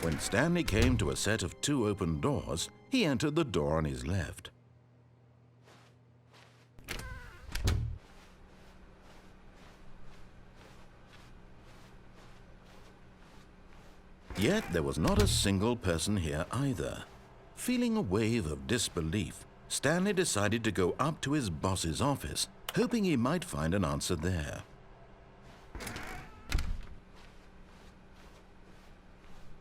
When Stanley came to a set of 2 open doors, he entered the door on his left. Yet there was not a single person here either. Feeling a wave of disbelief, Stanley decided to go up to his boss's office, hoping he might find an answer there.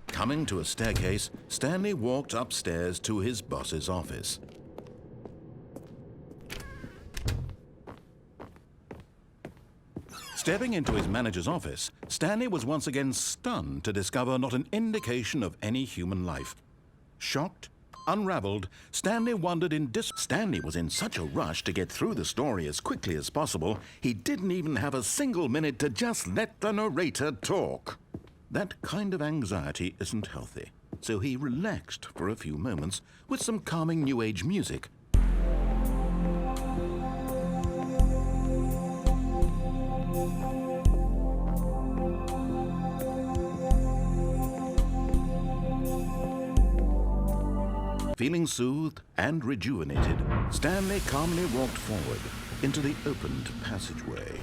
Coming to a staircase, Stanley walked upstairs to his boss's office. Stepping into his manager's office, Stanley was once again stunned to discover not an indication of any human life. Shocked, unraveled, Stanley wondered Stanley was in such a rush to get through the story as quickly as possible, he didn't even have a single minute to just let the narrator talk. That kind of anxiety isn't healthy, so he relaxed for a few moments with some calming New Age music. Feeling soothed and rejuvenated, Stanley calmly walked forward into the opened passageway.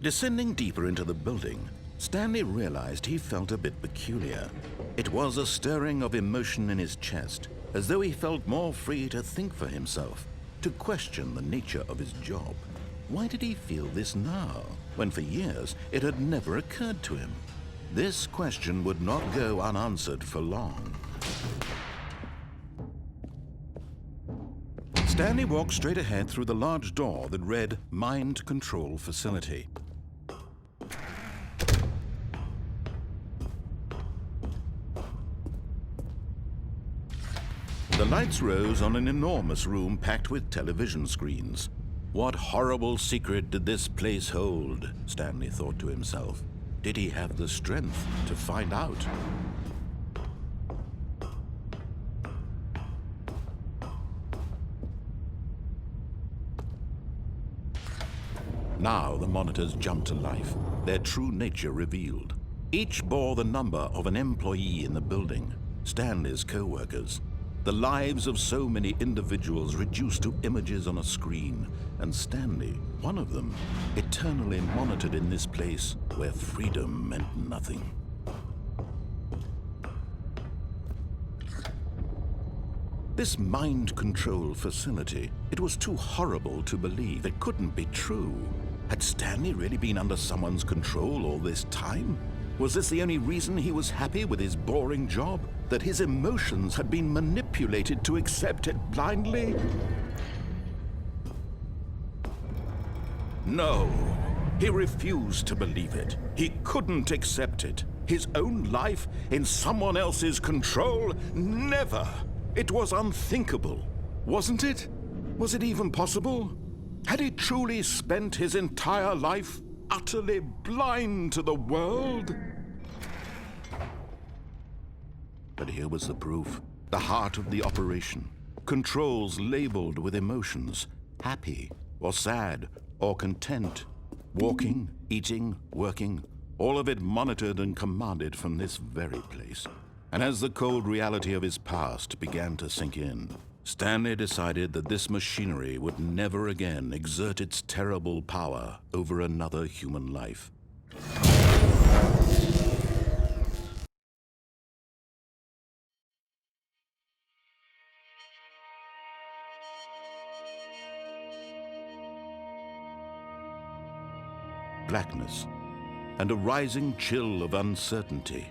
Descending deeper into the building, Stanley realized he felt a bit peculiar. It was a stirring of emotion in his chest, as though he felt more free to think for himself, to question the nature of his job. Why did he feel this now, when for years it had never occurred to him? This question would not go unanswered for long. Stanley walked straight ahead through the large door that read Mind Control Facility. The lights rose on an enormous room packed with television screens. What horrible secret did this place hold? Stanley thought to himself. Did he have the strength to find out? Now the monitors jumped to life, their true nature revealed. Each bore the number of an employee in the building, Stanley's co-workers. The lives of so many individuals reduced to images on a screen, and Stanley, one of them, eternally monitored in this place where freedom meant nothing. This mind control facility, it was too horrible to believe. It couldn't be true. Had Stanley really been under someone's control all this time? Was this the only reason he was happy with his boring job? That his emotions had been manipulated to accept it blindly? No, he refused to believe it. He couldn't accept it. His own life in someone else's control? Never! It was unthinkable, wasn't it? Was it even possible? Had he truly spent his entire life utterly blind to the world? But here was the proof, the heart of the operation. Controls labeled with emotions, happy or sad or content. Walking, eating, working, all of it monitored and commanded from this very place. And as the cold reality of his past began to sink in, Stanley decided that this machinery would never again exert its terrible power over another human life. Blackness and a rising chill of uncertainty.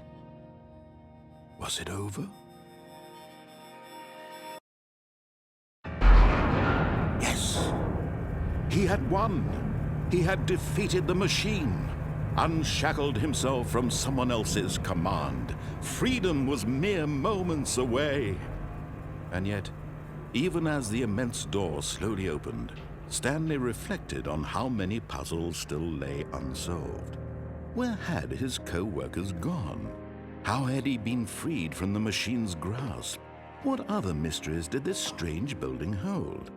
Was it over? Yes! He had won! He had defeated the machine, unshackled himself from someone else's command. Freedom was mere moments away. And yet, Even as the immense door slowly opened, Stanley reflected on how many puzzles still lay unsolved. Where had his co-workers gone? How had he been freed from the machine's grasp? What other mysteries did this strange building hold?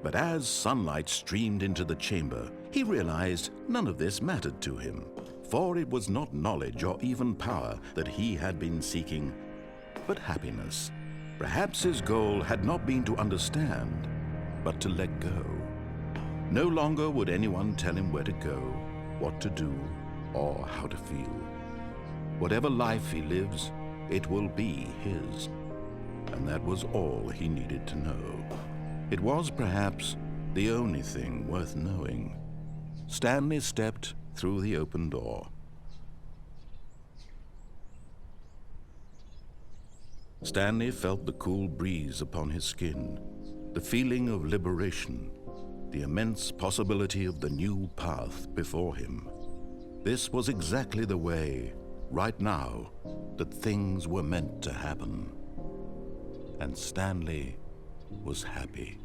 But as sunlight streamed into the chamber, he realized none of this mattered to him, for it was not knowledge or even power that he had been seeking, but happiness. Perhaps his goal had not been to understand, but to let go. No longer would anyone tell him where to go, what to do, or how to feel. Whatever life he lives, it will be his. And that was all he needed to know. It was perhaps the only thing worth knowing. Stanley stepped through the open door. Stanley felt the cool breeze upon his skin, the feeling of liberation, the immense possibility of the new path before him. This was exactly the way, right now, that things were meant to happen. And Stanley was happy.